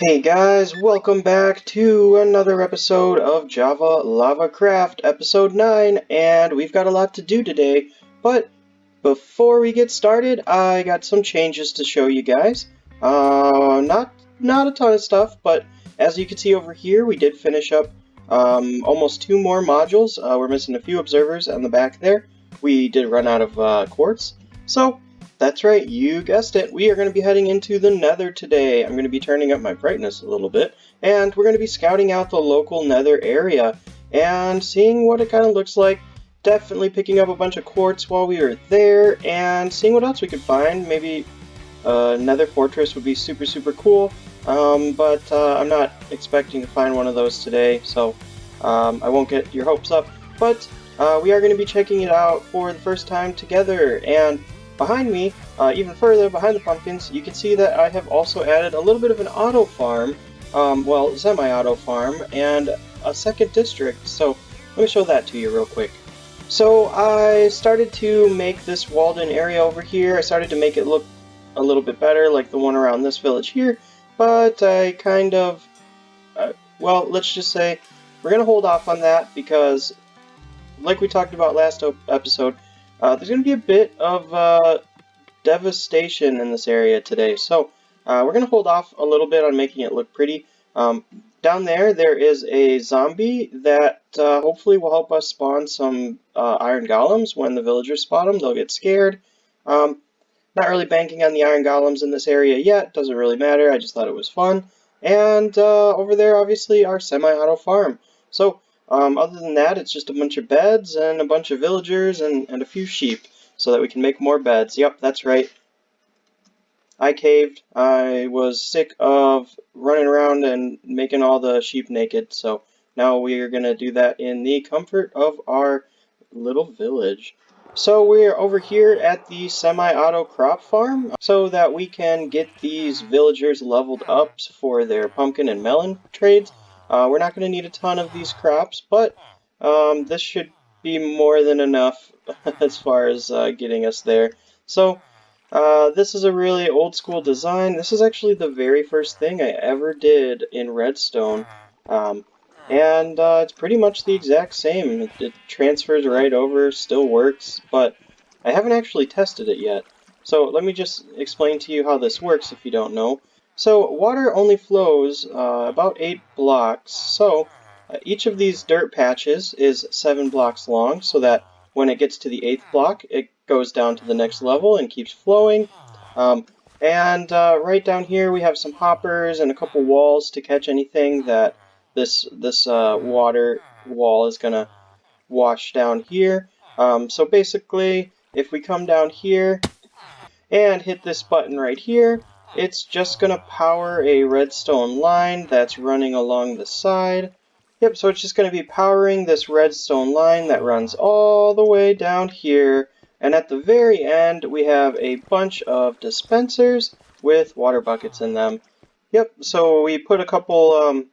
Hey guys, welcome back to another episode of JavaLavaCraft, episode 9, and we've got a lot to do today, but before we get started, I got some changes to show you guys. Not a ton of stuff, but as you can see over here, we did finish up almost 2 more modules. We're missing a few observers on the back there. We did run out of quartz, so that's right, you guessed it. We are going to be heading into the Nether today. I'm going to be turning up my brightness a little bit, and we're going to be scouting out the local Nether area and seeing what it kind of looks like. Definitely picking up a bunch of quartz while we were there and seeing what else we could find. Maybe Nether Fortress would be super cool, but I'm not expecting to find one of those today, so I won't get your hopes up. But we are going to be checking it out for the first time together, and behind me, even further behind the pumpkins, you can see that I have also added a little bit of an auto farm, well, semi-auto farm, and a second district, so let me show that to you real quick. So I started to make this walled-in area over here. I started to make it look a little bit better, like the one around this village here, but I kind of, well, let's just say we're going to hold off on that because, like we talked about last episode, there's going to be a bit of devastation in this area today, so we're going to hold off a little bit on making it look pretty. Down there is a zombie that hopefully will help us spawn some iron golems. When the villagers spot them, they'll get scared. Not really banking on the iron golems in this area yet, doesn't really matter, I just thought it was fun. And over there, obviously, our semi-auto farm. So, other than that, it's just a bunch of beds and a bunch of villagers and a few sheep so that we can make more beds. Yep, that's right. I caved. I was sick of running around and making all the sheep naked, so now we are going to do that in the comfort of our little village. So we're over here at the semi-auto crop farm so that we can get these villagers leveled up for their pumpkin and melon trades. We're not going to need a ton of these crops, but this should be more than enough as far as getting us there. So this is a really old school design. This is actually the very first thing I ever did in Redstone. And it's pretty much the exact same. It transfers right over, still works, but I haven't actually tested it yet. So let me just explain to you how this works if you don't know. So water only flows about 8 blocks, so each of these dirt patches is 7 blocks long, so that when it gets to the 8th block, it goes down to the next level and keeps flowing. Right down here we have some hoppers and a couple walls to catch anything that this water wall is going to wash down here. So basically, if we come down here and hit this button right here, it's just going to power a redstone line that's running along the side. Yep, so it's just going to be powering this redstone line that runs all the way down here. And at the very end, we have a bunch of dispensers with water buckets in them. Yep, so we put a couple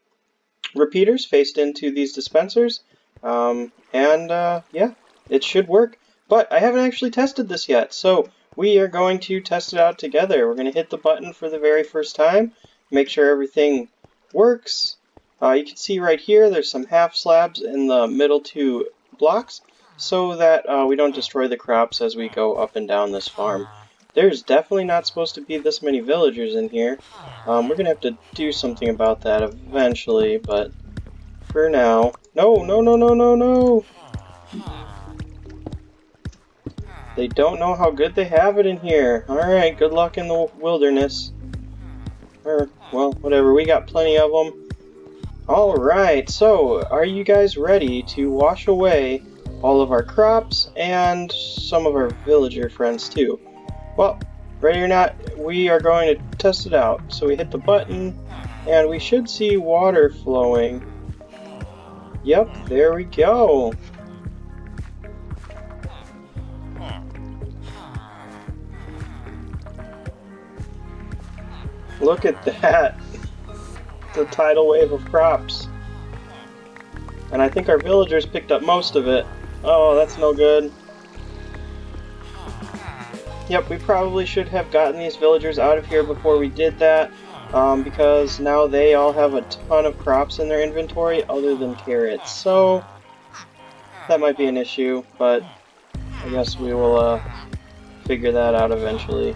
repeaters faced into these dispensers, yeah, it should work. But I haven't actually tested this yet, so we are going to test it out together. We're going to hit the button for the very first time, make sure everything works. You can see right here there's some half slabs in the middle 2 blocks so that we don't destroy the crops as we go up and down this farm. There's definitely not supposed to be this many villagers in here. We're going to have to do something about that eventually, but for now... No! They don't know how good they have it in here. Alright, good luck in the wilderness. Or, well, whatever, we got plenty of them. Alright, so are you guys ready to wash away all of our crops and some of our villager friends too? Well, ready or not, we are going to test it out. So we hit the button and we should see water flowing. Yep, there we go. Look at that. The tidal wave of crops. And I think our villagers picked up most of it. Oh, that's no good. Yep, we probably should have gotten these villagers out of here before we did that. because now they all have a ton of crops in their inventory other than carrots. So that might be an issue, but I guess we will figure that out eventually.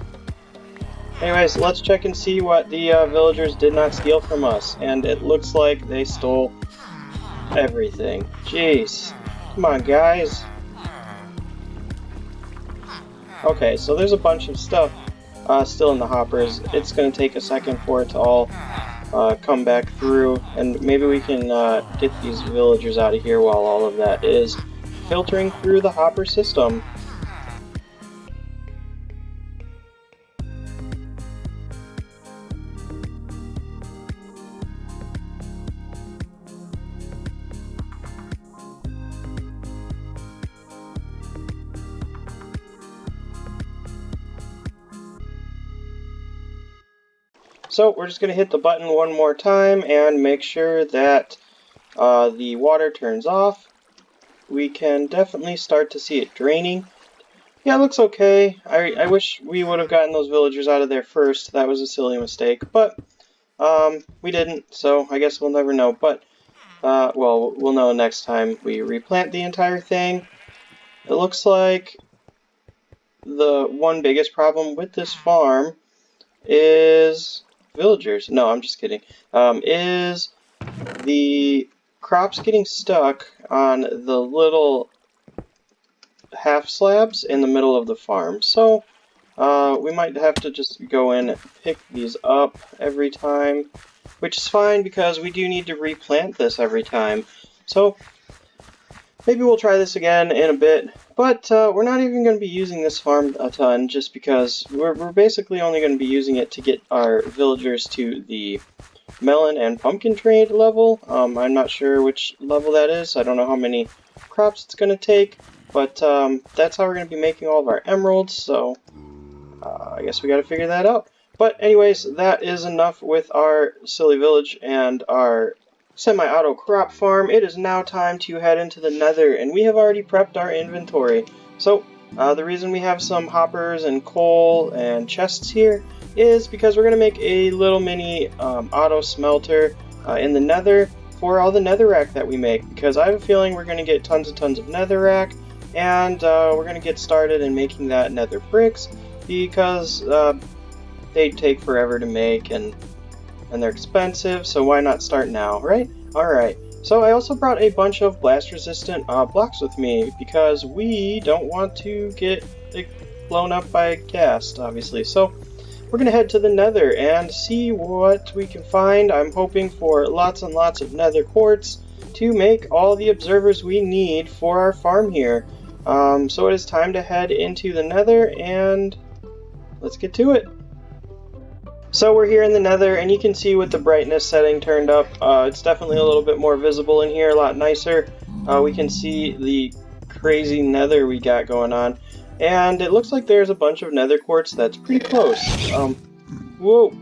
Anyways, let's check and see what the villagers did not steal from us. And it looks like they stole everything. Jeez. Come on, guys. Okay, so there's a bunch of stuff still in the hoppers. It's going to take a second for it to all come back through. And maybe we can get these villagers out of here while all of that is filtering through the hopper system. So we're just going to hit the button one more time and make sure that the water turns off. We can definitely start to see it draining. Yeah, it looks okay. I wish we would have gotten those villagers out of there first. That was a silly mistake, but we didn't, so I guess we'll never know. But, well, we'll know next time we replant the entire thing. It looks like the one biggest problem with this farm is villagers. No, I'm just kidding. Is the crops getting stuck on the little half slabs in the middle of the farm. So we might have to just go in and pick these up every time, which is fine because we do need to replant this every time. So maybe we'll try this again in a bit, but we're not even going to be using this farm a ton just because we're basically only going to be using it to get our villagers to the melon and pumpkin trade level. I'm not sure which level that is. I don't know how many crops it's going to take, but that's how we're going to be making all of our emeralds, so I guess we got to figure that out. But anyways, that is enough with our silly village and our semi-auto crop farm. It is now time to head into the nether, and we have already prepped our inventory. So the reason we have some hoppers and coal and chests here is because we're going to make a little mini auto smelter in the nether for all the netherrack that we make, because I have a feeling we're going to get tons and tons of netherrack, and we're going to get started in making that nether bricks, because they take forever to make and they're expensive, so why not start now, right? Alright, so I also brought a bunch of blast resistant blocks with me because we don't want to get blown up by a ghast, obviously. So we're going to head to the nether and see what we can find. I'm hoping for lots and lots of nether quartz to make all the observers we need for our farm here. So it is time to head into the nether and let's get to it. So we're here in the nether, and you can see with the brightness setting turned up, it's definitely a little bit more visible in here, a lot nicer. We can see the crazy nether we got going on, and it looks like there's a bunch of nether quartz that's pretty close. Whoa!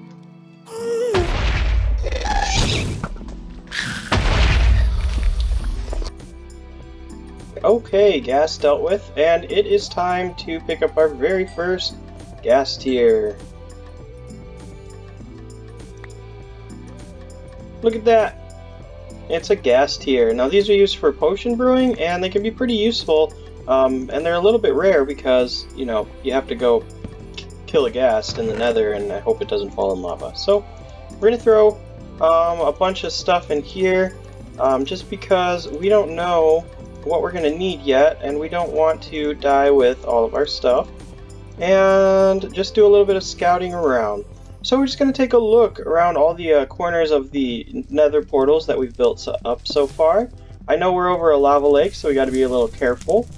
Okay, gas dealt with, and it is time to pick up our very first gas tier. Look at that! It's a gas tier. Now these are used for potion brewing, and they can be pretty useful, and they're a little bit rare because, you know, you have to go kill a ghast in the nether, and I hope it doesn't fall in lava. So we're going to throw a bunch of stuff in here, just because we don't know what we're going to need yet, and we don't want to die with all of our stuff, and just do a little bit of scouting around. So we're just going to take a look around all the corners of the nether portals that we've built up so far. I know we're over a lava lake, so we got to be a little careful.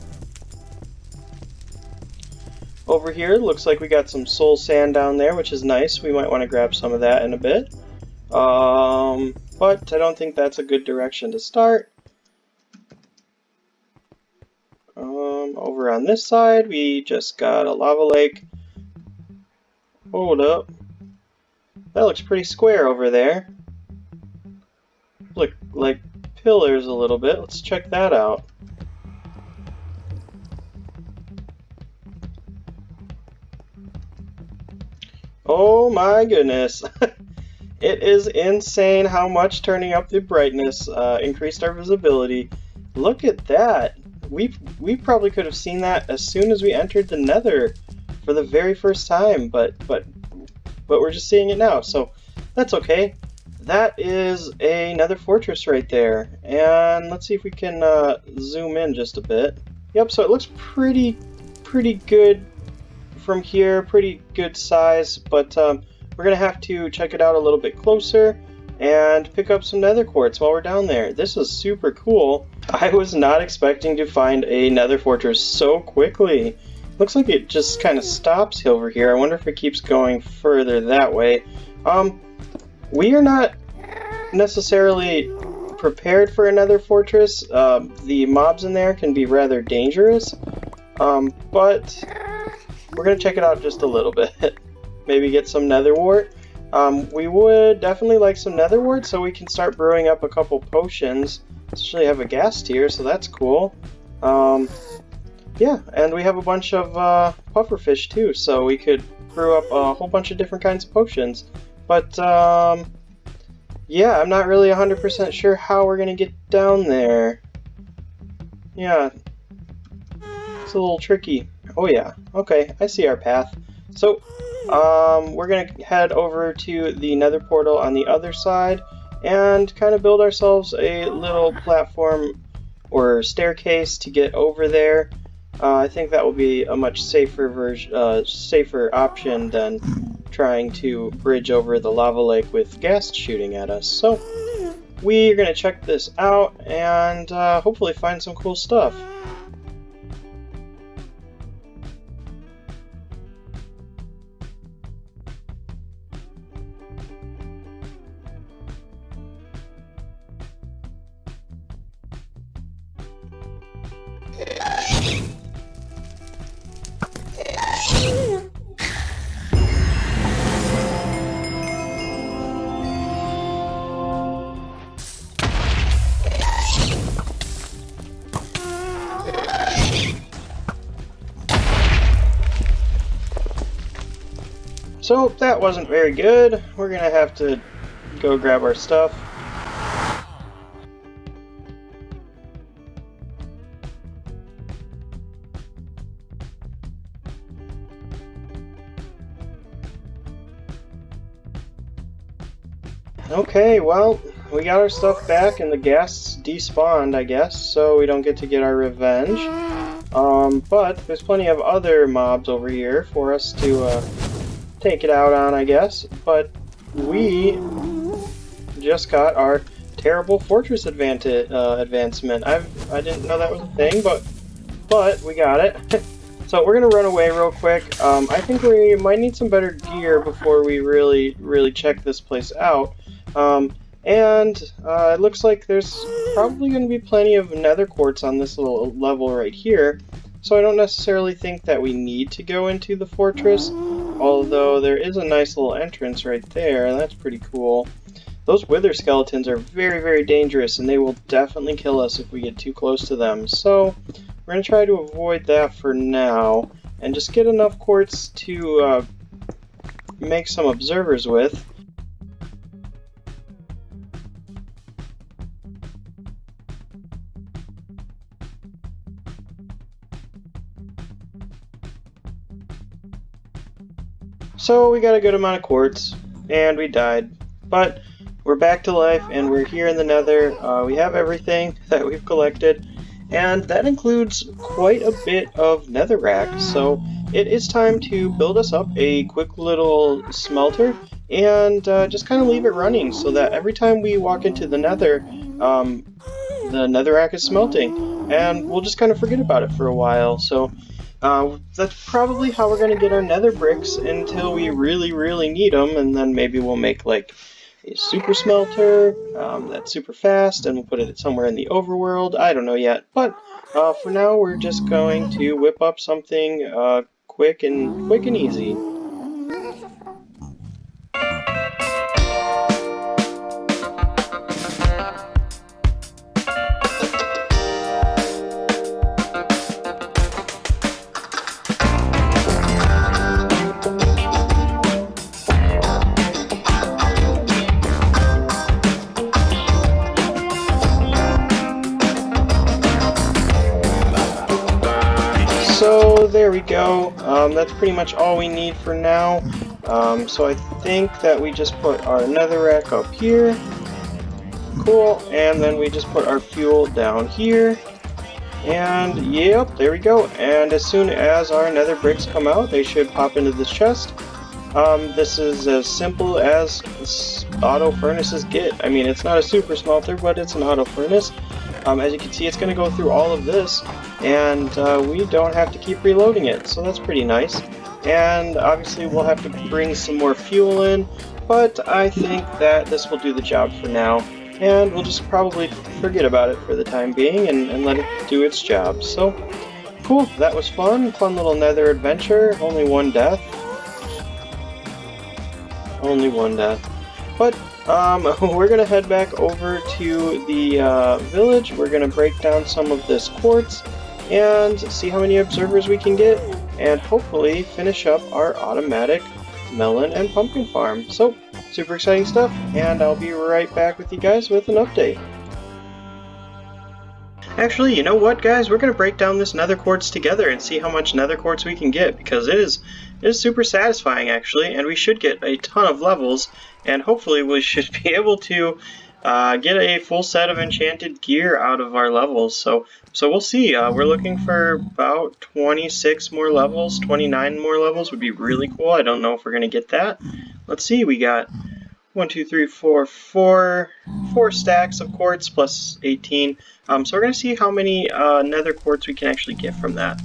Over here, looks like we got some soul sand down there, which is nice. We might want to grab some of that in a bit. But I don't think that's a good direction to start. Over on this side, we just got a lava lake. Hold up. That looks pretty square over there. Look like pillars a little bit. Let's check that out. Oh my goodness. It is insane how much turning up the brightness increased our visibility. Look at that. We probably could have seen that as soon as we entered the Nether for the very first time, but we're just seeing it now, so that's okay. That is a Nether fortress right there, and let's see if we can zoom in just a bit. Yep, so it looks pretty good from here, pretty good size, but we're gonna have to check it out a little bit closer and pick up some nether quartz while we're down there. This is super cool. I was not expecting to find a nether fortress so quickly. Looks like it just kind of stops over here. I wonder if it keeps going further that way. We are not necessarily prepared for another fortress. The mobs in there can be rather dangerous, but we're going to check it out just a little bit. Maybe get some nether wart. We would definitely like some nether wart so we can start brewing up a couple potions. Especially have a ghast here, so that's cool. Yeah, and we have a bunch of pufferfish too, so we could brew up a whole bunch of different kinds of potions. But yeah, I'm not really 100% sure how we're going to get down there. Yeah, it's a little tricky. Oh yeah, okay, I see our path. So, we're going to head over to the nether portal on the other side and kind of build ourselves a little platform or staircase to get over there. I think that will be a much safer option than trying to bridge over the lava lake with ghast shooting at us. So we are going to check this out and hopefully find some cool stuff. So that wasn't very good. We're gonna have to go grab our stuff. Okay, well, we got our stuff back and the ghasts despawned, I guess, so we don't get to get our revenge. But there's plenty of other mobs over here for us to take it out on, I guess. But we just got our terrible fortress advancement. I didn't know that was a thing, but we got it. So we're gonna run away real quick. I think we might need some better gear before we really check this place out. It looks like there's probably going to be plenty of nether quartz on this little level right here, so I don't necessarily think that we need to go into the fortress, although there is a nice little entrance right there, and that's pretty cool. Those wither skeletons are very dangerous, and they will definitely kill us if we get too close to them, so we're going to try to avoid that for now, and just get enough quartz to make some observers with. So we got a good amount of quartz, and we died, but we're back to life, and we're here in the nether. We have everything that we've collected, and that includes quite a bit of netherrack, so it is time to build us up a quick little smelter, and just kind of leave it running, so that every time we walk into the nether, the netherrack is smelting, and we'll just kind of forget about it for a while. So that's probably how we're going to get our nether bricks until we really need them, and then maybe we'll make like a super smelter that's super fast, and we'll put it somewhere in the overworld. I don't know yet, but for now we're just going to whip up something quick and easy. there we go. That's pretty much all we need for now. So I think that we just put our netherrack up here. Cool, and then we just put our fuel down here. And yep, there we go. And as soon as our nether bricks come out, they should pop into this chest. This is as simple as auto furnaces get. I mean, it's not a super smelter, but it's an auto furnace. As you can see, it's going to go through all of this, and we don't have to keep reloading it, so that's pretty nice. And obviously we'll have to bring some more fuel in, but I think that this will do the job for now. And we'll just probably forget about it for the time being and let it do its job. So, cool, that was fun. Fun little nether adventure. Only one death. Only one death. But, we're going to head back over to the village. We're going to break down some of this quartz and see how many observers we can get. And hopefully finish up our automatic melon and pumpkin farm. So, super exciting stuff, and I'll be right back with you guys with an update. Actually, you know what, guys? We're going to break down this nether quartz together and see how much nether quartz we can get, because it is super satisfying, actually, and we should get a ton of levels, and hopefully we should be able to get a full set of enchanted gear out of our levels. So we'll see. We're looking for about 26 more levels. 29 more levels would be really cool. I don't know if we're going to get that. Let's see. We got 4 stacks of quartz plus 18. So we're going to see how many nether quartz we can actually get from that.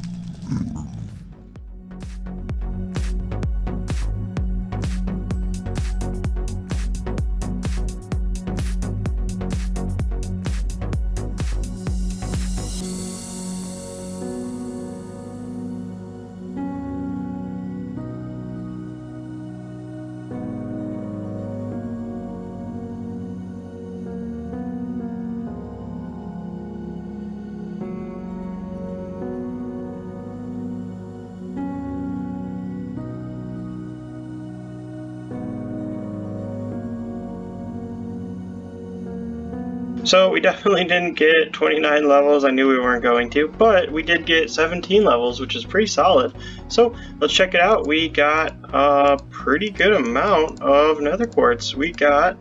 So we definitely didn't get 29 levels. I knew we weren't going to, but we did get 17 levels, which is pretty solid. So let's check it out. We got a pretty good amount of nether quartz. We got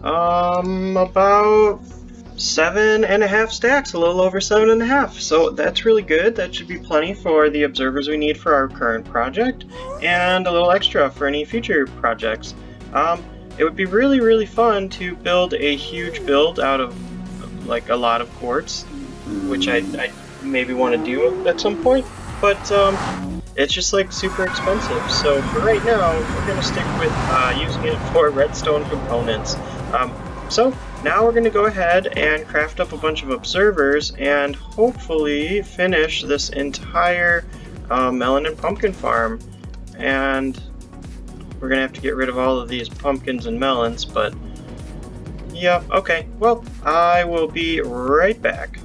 about 7.5 stacks, a little over 7.5. So that's really good. That should be plenty for the observers we need for our current project, and a little extra for any future projects. It would be really, really fun to build a huge build out of like a lot of quartz, which I maybe want to do at some point, but it's just like super expensive. So for right now, we're going to stick with using it for redstone components. So now we're going to go ahead and craft up a bunch of observers and hopefully finish this entire melon and pumpkin farm. And we're going to have to get rid of all of these pumpkins and melons, but yeah, okay. Well, I will be right back.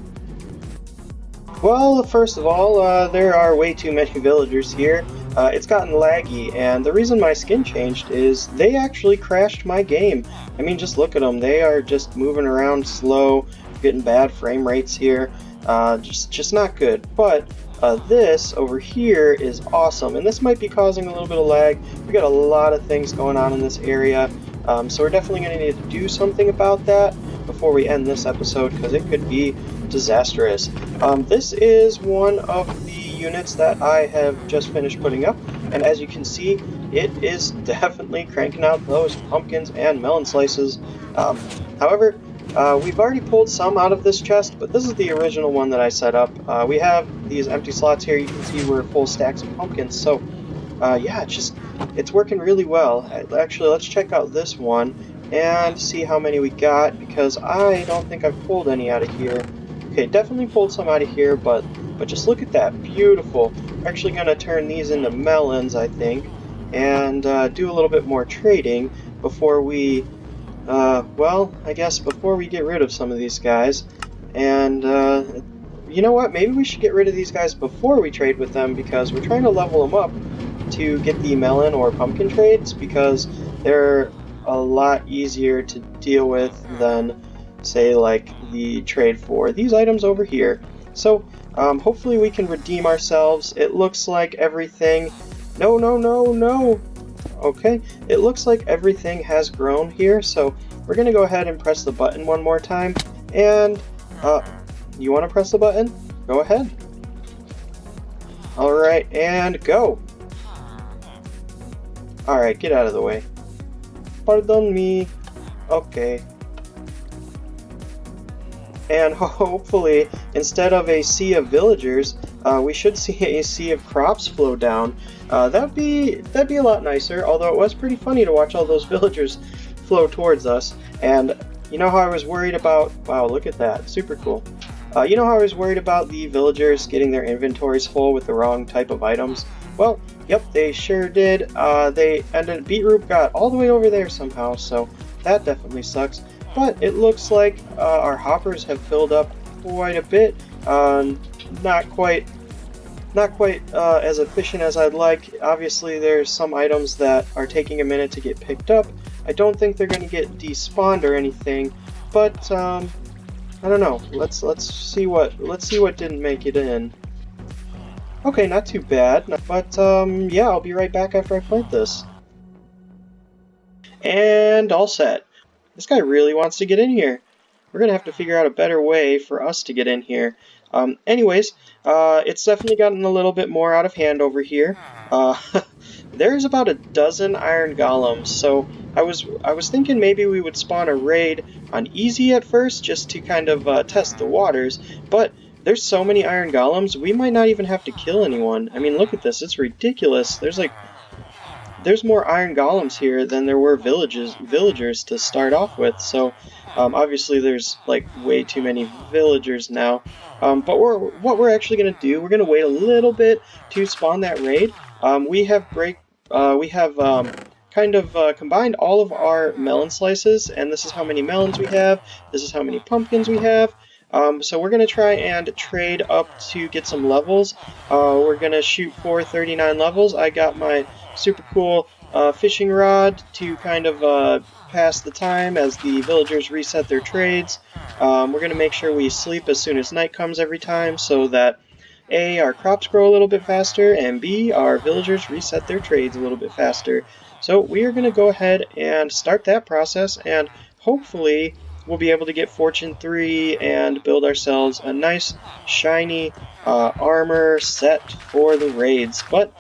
Well, first of all, there are way too many villagers here. It's gotten laggy, and the reason my skin changed is they actually crashed my game. I mean, just look at them. They are just moving around slow, getting bad frame rates here. Just not good. But this over here is awesome, and this might be causing a little bit of lag. We got a lot of things going on in this area, so we're definitely going to need to do something about that before we end this episode, because it could be disastrous. This is one of the units that I have just finished putting up, and as you can see, it is definitely cranking out those pumpkins and melon slices. However, we've already pulled some out of this chest, but this is the original one that I set up. We have these empty slots here. You can see we're full stacks of pumpkins. So, yeah, it's working really well. Actually, let's check out this one and see how many we got, because I don't think I've pulled any out of here. Okay, definitely pulled some out of here, but just look at that. Beautiful. We're actually going to turn these into melons, I think, and do a little bit more trading before we... well, I guess before we get rid of some of these guys. And, you know what? Maybe we should get rid of these guys before we trade with them, because we're trying to level them up to get the melon or pumpkin trades, because they're a lot easier to deal with than, say, like the trade for these items over here. So hopefully we can redeem ourselves. It looks like everything... No, no, no, no! Okay, it looks like everything has grown here, so we're going to go ahead and press the button one more time. And, you want to press the button? Go ahead. Alright, and go! Alright, get out of the way. Pardon me. Okay. And hopefully, instead of a sea of villagers, we should see a sea of crops flow down. That'd be a lot nicer, although it was pretty funny to watch all those villagers flow towards us. And you know how I was worried about... Wow, look at that. Super cool. You know how I was worried about the villagers getting their inventories full with the wrong type of items? Well, yep, they sure did. Beetroot got all the way over there somehow, so that definitely sucks. But it looks like our hoppers have filled up quite a bit. Not quite as efficient as I'd like. Obviously, there's some items that are taking a minute to get picked up. I don't think they're going to get despawned or anything, but I don't know. Let's see what didn't make it in. Okay, not too bad. But yeah, I'll be right back after I plant this. And all set. This guy really wants to get in here. We're going to have to figure out a better way for us to get in here. Anyways, it's definitely gotten a little bit more out of hand over here. There's about a dozen iron golems, so I was thinking maybe we would spawn a raid on easy at first, just to kind of test the waters, but there's so many iron golems, we might not even have to kill anyone. I mean, look at this, it's ridiculous. There's more iron golems here than there were villagers to start off with, so obviously there's like way too many villagers now. But what we're actually going to do, we're going to wait a little bit to spawn that raid. We have combined all of our melon slices, and this is how many melons we have, this is how many pumpkins we have. So we're going to try and trade up to get some levels. We're going to shoot for 39 levels. I got my super cool fishing rod to kind of pass the time as the villagers reset their trades. We're going to make sure we sleep as soon as night comes every time so that A, our crops grow a little bit faster, and B, our villagers reset their trades a little bit faster. So we are going to go ahead and start that process, and hopefully we'll be able to get Fortune 3 and build ourselves a nice shiny armor set for the raids. But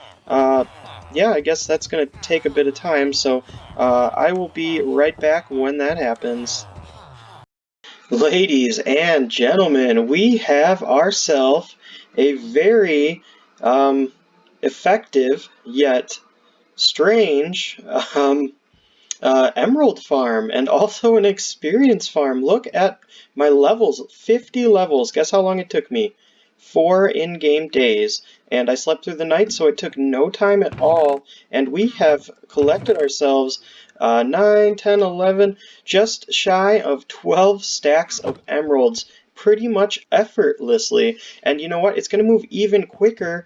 yeah, I guess that's going to take a bit of time, so I will be right back when that happens. Ladies and gentlemen, we have ourselves a very effective yet strange emerald farm, and also an experience farm. Look at my levels, 50 levels. Guess how long it took me? 4 in-game days, and I slept through the night, so it took no time at all, and we have collected ourselves 9, 10, 11, just shy of 12 stacks of emeralds pretty much effortlessly. And you know what? It's going to move even quicker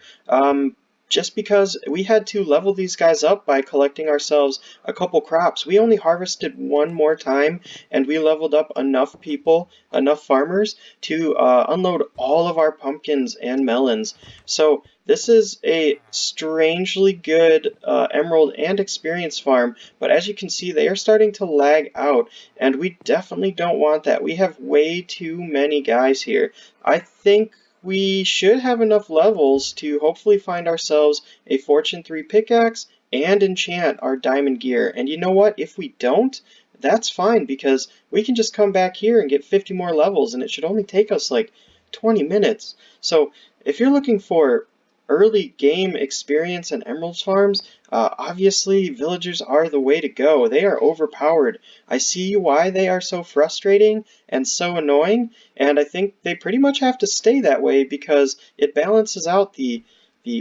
just because we had to level these guys up by collecting ourselves a couple crops. We only harvested one more time, and we leveled up enough people, enough farmers, to unload all of our pumpkins and melons. So this is a strangely good emerald and experience farm, but as you can see, they are starting to lag out, and we definitely don't want that. We have way too many guys here. I think we should have enough levels to hopefully find ourselves a Fortune 3 pickaxe and enchant our diamond gear. And you know what? If we don't, that's fine, because we can just come back here and get 50 more levels, and it should only take us like 20 minutes. So if you're looking for early game experience and emerald farms, obviously villagers are the way to go. They are overpowered. I see why they are so frustrating and so annoying, and I think they pretty much have to stay that way because it balances out the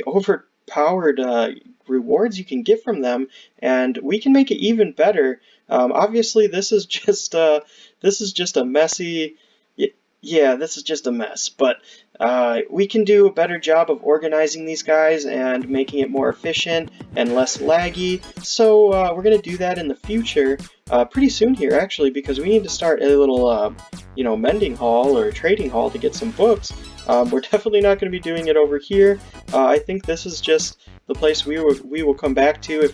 overpowered rewards you can get from them, and we can make it even better. Obviously this is just a messy... Yeah, this is just a mess, but we can do a better job of organizing these guys and making it more efficient and less laggy, so we're going to do that in the future pretty soon here, actually, because we need to start a little, mending hall or trading hall to get some books, We're definitely not going to be doing it over here. I think this is just the place we will come back to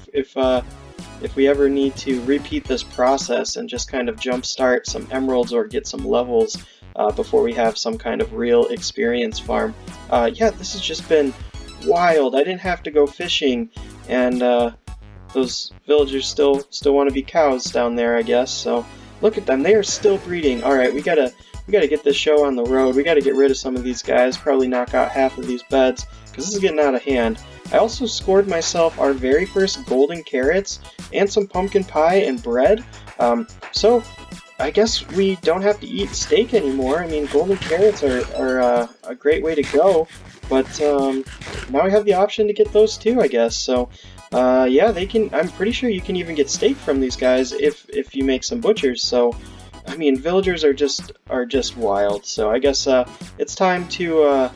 if we ever need to repeat this process and just kind of jumpstart some emeralds or get some levels before we have some kind of real experience farm. Yeah, this has just been wild. I didn't have to go fishing, and those villagers still want to be cows down there, I guess. So look at them, they are still breeding. All right, we gotta get this show on the road. We gotta get rid of some of these guys, probably knock out half of these beds, because this is getting out of hand. I also scored myself our very first golden carrots and some pumpkin pie and bread. So I guess we don't have to eat steak anymore. I mean, golden carrots are a great way to go, but now we have the option to get those too, I guess. So yeah, they can. I'm pretty sure you can even get steak from these guys if you make some butchers. So I mean, villagers are just wild. So I guess it's time to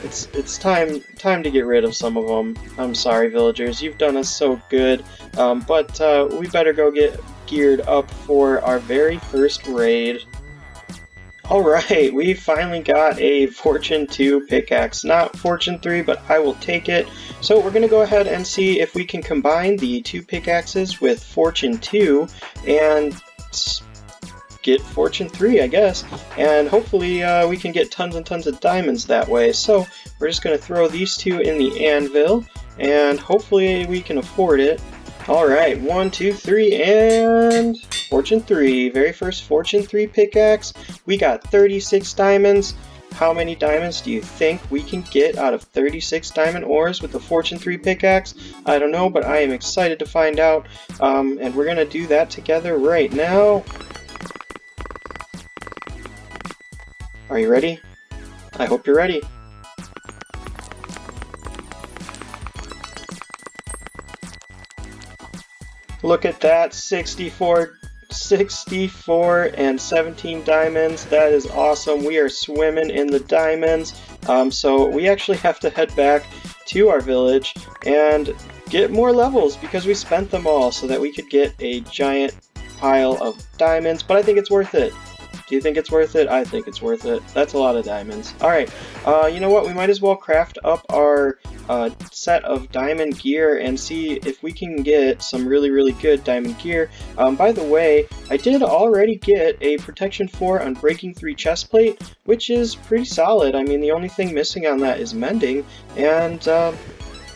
it's time to get rid of some of them. I'm sorry, villagers. You've done us so good, but we better go get geared up for our very first raid. Alright, we finally got a Fortune 2 pickaxe. Not Fortune 3, but I will take it. So we're going to go ahead and see if we can combine the 2 pickaxes with Fortune 2 and get Fortune 3, I guess. And hopefully we can get tons and tons of diamonds that way. So we're just going to throw these 2 in the anvil, and hopefully we can afford it. Alright, 1, 2, 3, and Fortune 3. Very first Fortune 3 pickaxe. We got 36 diamonds. How many diamonds do you think we can get out of 36 diamond ores with the Fortune 3 pickaxe? I don't know, but I am excited to find out. And we're going to do that together right now. Are you ready? I hope you're ready. Look at that, 64 and 17 diamonds. That is awesome. We are swimming in the diamonds. So we actually have to head back to our village and get more levels because we spent them all so that we could get a giant pile of diamonds, but I think it's worth it. Do you think it's worth it? I think it's worth it. That's a lot of diamonds. Alright, you know what? We might as well craft up our set of diamond gear and see if we can get some really good diamond gear. By the way, I did already get a protection 4 on breaking 3 chestplate, which is pretty solid. I mean, the only thing missing on that is mending, and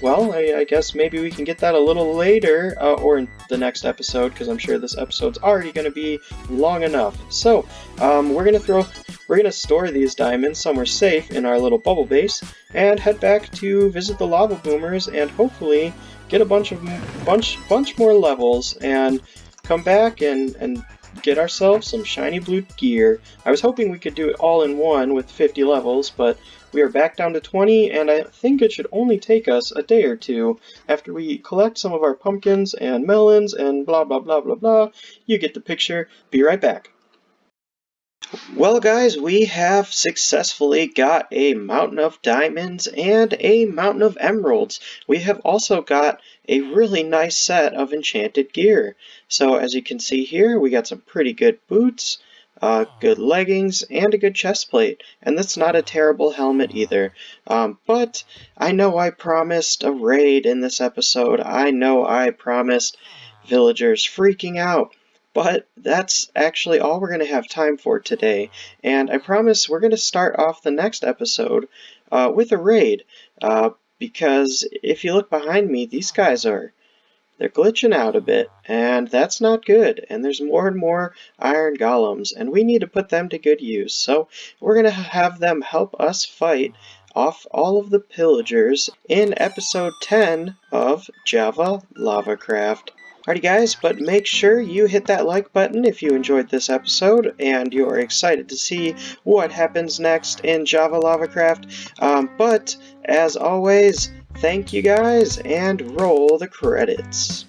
well, I guess maybe we can get that a little later, or in the next episode, because I'm sure this episode's already going to be long enough. So, we're gonna store these diamonds somewhere safe in our little bubble base, and head back to visit the lava boomers, and hopefully get a bunch more levels, and come back and get ourselves some shiny blue gear. I was hoping we could do it all in one with 50 levels, but we are back down to 20, and I think it should only take us a day or two after we collect some of our pumpkins and melons and blah blah blah blah blah. You get the picture. Be right back. Well guys, we have successfully got a mountain of diamonds and a mountain of emeralds. We have also got a really nice set of enchanted gear. So as you can see here, we got some pretty good boots, good leggings, and a good chest plate. And that's not a terrible helmet either. But I know I promised a raid in this episode. I know I promised villagers freaking out. But that's actually all we're going to have time for today. And I promise we're going to start off the next episode with a raid. Because if you look behind me, these guys they're glitching out a bit, and that's not good. And there's more and more iron golems, and we need to put them to good use. So we're going to have them help us fight off all of the pillagers in episode 10 of JavaLavaCraft. Alrighty guys, but make sure you hit that like button if you enjoyed this episode and you're excited to see what happens next in JavaLavaCraft. But as always, thank you guys, and roll the credits.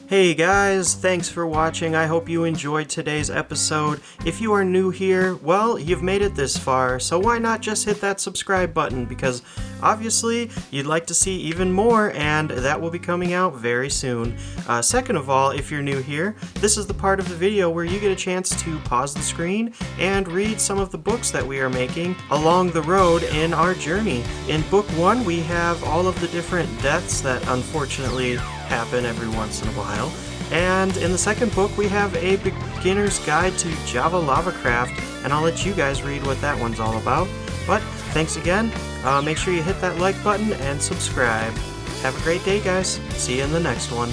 Hey guys, thanks for watching. I hope you enjoyed today's episode. If you are new here, well, you've made it this far, so why not just hit that subscribe button, because obviously you'd like to see even more, and that will be coming out very soon. Second of all, if you're new here, this is the part of the video where you get a chance to pause the screen and read some of the books that we are making along the road in our journey. In book 1, we have all of the different deaths that unfortunately happen every once in a while. And in the second book, we have a beginner's guide to JavaLavaCraft, and I'll let you guys read what that one's all about. But thanks again. Make sure you hit that like button and subscribe. Have a great day, guys. See you in the next one.